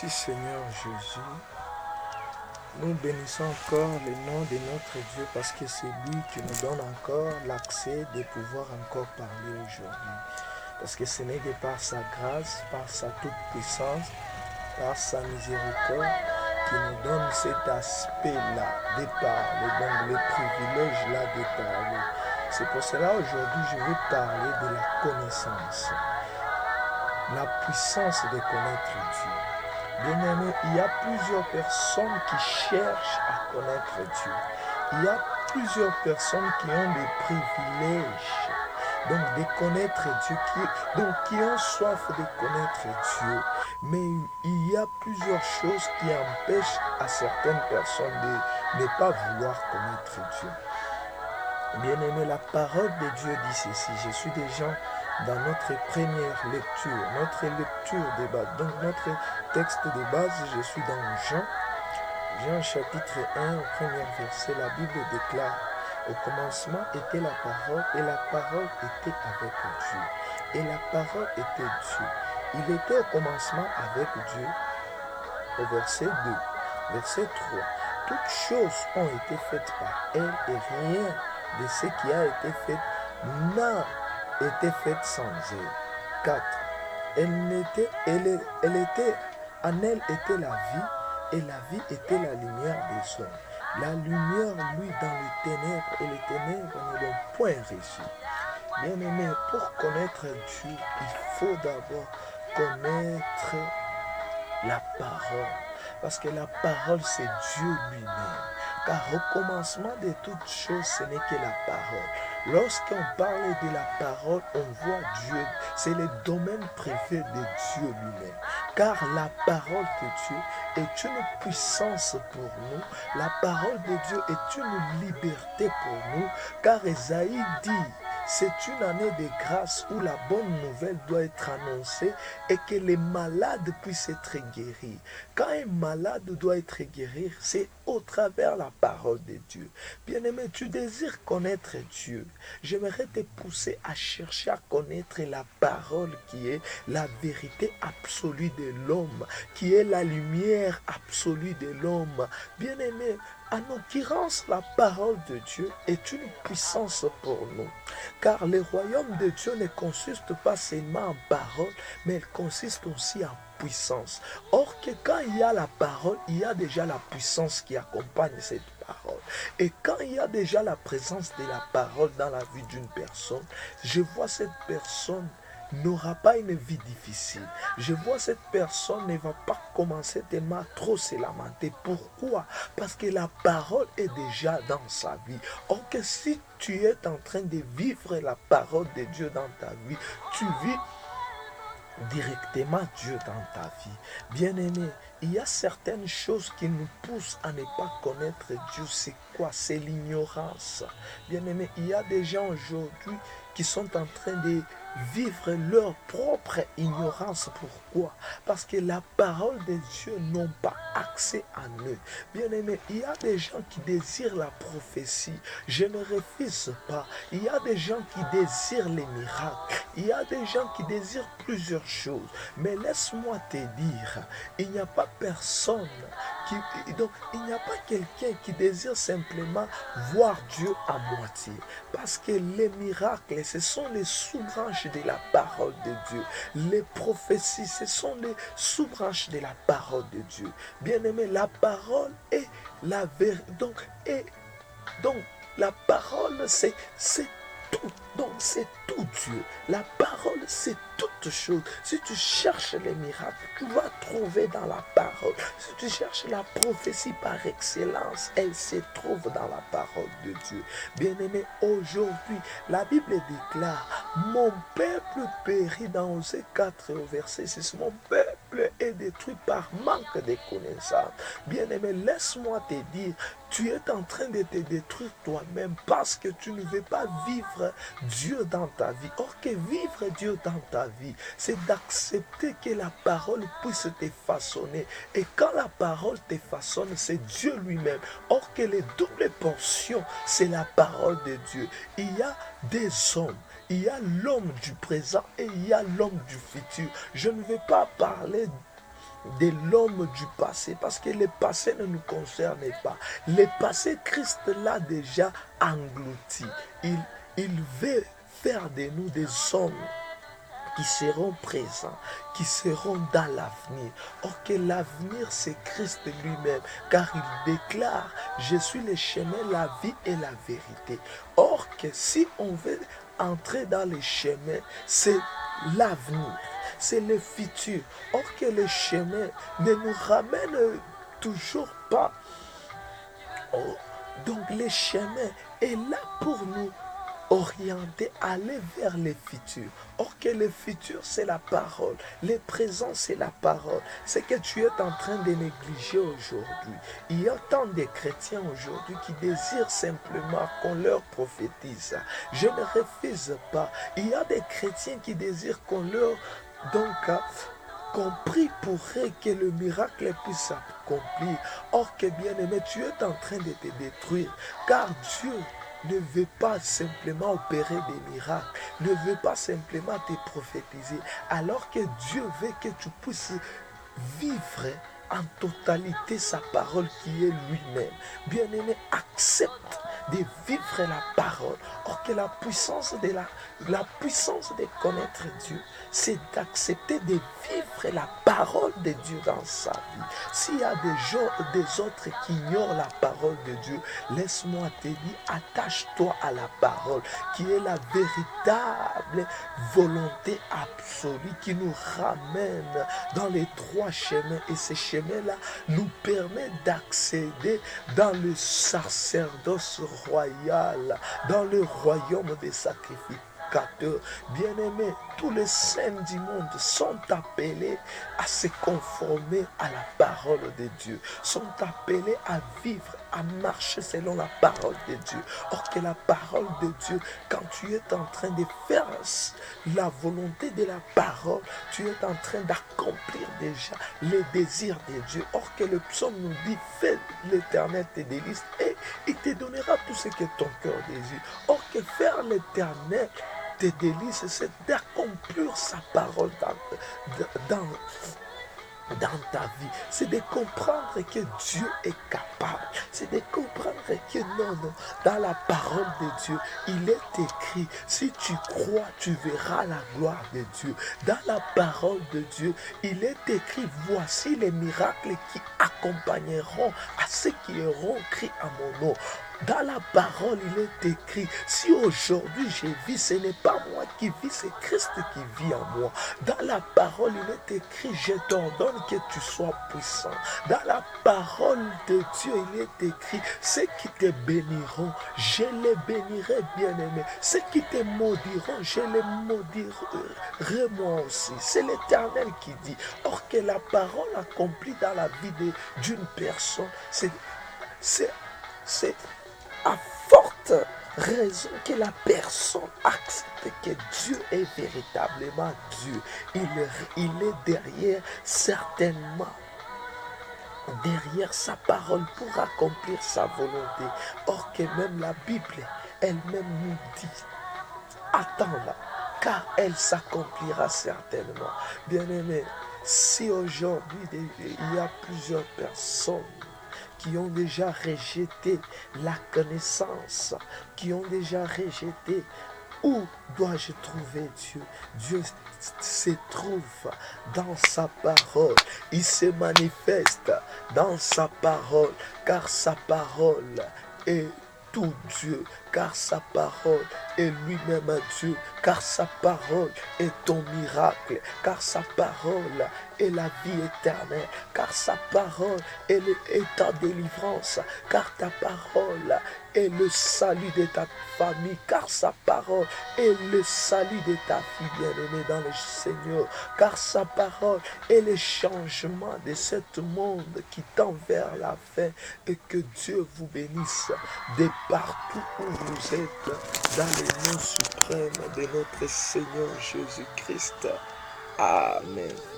Merci Seigneur Jésus. Nous bénissons encore le nom de notre Dieu parce que c'est lui qui nous donne encore l'accès de pouvoir encore parler aujourd'hui. Parce que ce n'est que par sa grâce, par sa toute puissance, par sa miséricorde qui nous donne cet aspect-là de parler, donc le privilège-là de parler. C'est pour cela aujourd'hui je vais parler de la connaissance, la puissance de connaître Dieu. Bien-aimé, il y a plusieurs personnes qui cherchent à connaître Dieu. Il y a plusieurs personnes qui ont des privilèges, donc de connaître Dieu, qui ont soif de connaître Dieu. Mais il y a plusieurs choses qui empêchent à certaines personnes de ne pas vouloir connaître Dieu. Bien-aimé, la parole de Dieu dit ceci. Je suis déjà dans notre première lecture, notre lecture de base. Donc notre texte de base, je suis dans Jean chapitre 1, au premier verset. La Bible déclare: au commencement était la parole, et la parole était avec Dieu. Et la parole était Dieu. Il était au commencement avec Dieu, au verset 2. Verset 3. Toutes choses ont été faites par elle, et rien de ce qui a été fait n'a été fait sans elle. 4. En elle était la vie, et la vie était la lumière des hommes. La lumière, lui, dans les ténèbres, et les ténèbres ne l'ont point reçue. Bien-aimé, pour connaître Dieu, il faut d'abord connaître la parole. Parce que la parole, c'est Dieu lui-même. Car au commencement de toutes choses, ce n'est que la parole. Lorsqu'on parle de la parole, on voit Dieu. C'est le domaine privé de Dieu lui-même. Car la parole de Dieu est une puissance pour nous. La parole de Dieu est une liberté pour nous. Car Ésaïe dit: c'est une année de grâce où la bonne nouvelle doit être annoncée et que les malades puissent être guéris. Quand un malade doit être guéri, c'est au travers la parole de Dieu. Bien-aimé, tu désires connaître Dieu. J'aimerais te pousser à chercher à connaître la parole qui est la vérité absolue de l'homme, qui est la lumière absolue de l'homme. Bien-aimé, en l'occurrence, la parole de Dieu est une puissance pour nous. Car le royaume de Dieu ne consiste pas seulement en parole, mais il consiste aussi en puissance. Or que quand il y a la parole, il y a déjà la puissance qui accompagne cette parole. Et quand il y a déjà la présence de la parole dans la vie d'une personne, je vois cette personne n'aura pas une vie difficile. Je vois cette personne ne va pas commencer tellement trop se lamenter. Pourquoi? Parce que la parole est déjà dans sa vie. Or que si tu es en train de vivre la parole de Dieu dans ta vie, tu vis directement Dieu dans ta vie. Bien-aimé, il y a certaines choses qui nous poussent à ne pas connaître Dieu. C'est quoi? C'est l'ignorance. Bien-aimé, il y a des gens aujourd'hui qui sont en train de vivre leur propre ignorance. Pourquoi? Parce que la parole de Dieu n'ont pas accès à eux. Bien-aimé, il y a des gens qui désirent la prophétie. Je ne refuse pas. Il y a des gens qui désirent les miracles. Il y a des gens qui désirent plusieurs choses. Mais laisse-moi te dire, il n'y a pas personne donc il n'y a pas quelqu'un qui désire simplement voir Dieu à moitié. Parce que les miracles, ce sont les sous-branches de la parole de Dieu. Les prophéties, ce sont les sous-branches de la parole de Dieu. Bien-aimé, la parole est la vérité. Donc la parole, c'est tout. Donc c'est tout Dieu. La parole, c'est toute chose. Si tu cherches les miracles, tu vas trouver dans la parole. Si tu cherches la prophétie par excellence, elle se trouve dans la parole de Dieu. Bien-aimé, aujourd'hui, la Bible déclare: mon peuple périt dans Osée 4 au verset 6. Mon peuple est détruit par manque de connaissances. Bien-aimé, laisse-moi te dire, tu es en train de te détruire toi-même parce que tu ne veux pas vivre Dieu dans ta vie. Or que vivre Dieu dans ta vie, c'est d'accepter que la parole puisse te façonner. Et quand la parole te façonne, c'est Dieu lui-même. Or que les doubles portions, c'est la parole de Dieu. Il y a des hommes, il y a l'homme du présent et il y a l'homme du futur. Je ne vais pas parler de l'homme du passé, parce que le passé ne nous concerne pas. Le passé, Christ l'a déjà englouti. Il veut faire de nous des hommes qui seront présents, qui seront dans l'avenir. Or que l'avenir, c'est Christ lui-même, car il déclare, je suis le chemin, la vie et la vérité. Or que si on veut entrer dans les chemins, c'est l'avenir, c'est le futur. Or que le chemin ne nous ramène toujours pas. Oh, donc le chemin est là pour nous orienter, aller vers le futur. Or que le futur, c'est la parole. Le présent, c'est la parole. C'est que tu es en train de négliger aujourd'hui. Il y a tant de chrétiens aujourd'hui qui désirent simplement qu'on leur prophétise. Je ne refuse pas. Il y a des chrétiens qui désirent qu'on leur... qu'on prie pour eux que le miracle puisse s'accomplir. Or que bien-aimé, tu es en train de te détruire. Car Dieu ne veut pas simplement opérer des miracles, ne veut pas simplement te prophétiser, alors que Dieu veut que tu puisses vivre en totalité sa parole qui est lui-même. Bien-aimé, accepte de vivre la parole. Or que la puissance de connaître Dieu, c'est d'accepter de vivre la parole de Dieu dans sa vie. S'il y a des autres qui ignorent la parole de Dieu, laisse-moi te dire, attache-toi à la parole, qui est la véritable volonté absolue qui nous ramène dans les trois chemins. Et ces chemins-là nous permettent d'accéder dans le sacerdoce royal, dans le royaume des sacrificateurs. Bien-aimés, tous les saints du monde sont appelés à se conformer à la parole de Dieu, sont appelés à vivre, à marcher selon la parole de Dieu. Or que la parole de Dieu, quand tu es en train de faire la volonté de la parole, tu es en train d'accomplir déjà les désirs de Dieu. Or que le psaume nous dit, fais l'Éternel tes délices et il te donnera tout ce que ton cœur désire. Or que faire l'Éternel tes délices, c'est d'accomplir sa parole dans ta vie. C'est de comprendre que Dieu est capable. C'est de comprendre que non, dans la parole de Dieu, il est écrit, si tu crois, tu verras la gloire de Dieu. Dans la parole de Dieu, il est écrit, voici les miracles qui accompagneront à ceux qui auront cru à mon nom. Dans la parole, il est écrit, si aujourd'hui je vis, ce n'est pas moi qui vis, c'est Christ qui vit en moi. Dans la parole, il est écrit, je t'ordonne que tu sois puissant. Dans la parole de Dieu, il est écrit, ceux qui te béniront, je les bénirai, bien-aimés. Ceux qui te maudiront, je les maudirai moi aussi. C'est l'Éternel qui dit. Or que la parole accomplie dans la vie d'une personne, c'est à forte raison que la personne accepte que Dieu est véritablement Dieu. Il est derrière, certainement, derrière sa parole pour accomplir sa volonté. Or que même la Bible elle-même nous dit, attends-la, car elle s'accomplira certainement. Bien-aimé, si aujourd'hui il y a plusieurs personnes qui ont déjà rejeté la connaissance, qui ont déjà rejeté où dois-je trouver Dieu? Dieu se trouve dans sa parole. Il se manifeste dans sa parole, car sa parole est tout Dieu, car sa parole est lui-même Dieu, car sa parole est ton miracle, car sa parole est la vie éternelle, car sa parole est ta délivrance, car ta parole est le salut de ta famille, car sa parole est le salut de ta fille bien-aimée dans le Seigneur, car sa parole est le changement de ce monde qui tend vers la fin, et que Dieu vous bénisse de partout où vous êtes, dans le nom suprême de notre Seigneur Jésus-Christ. Amen.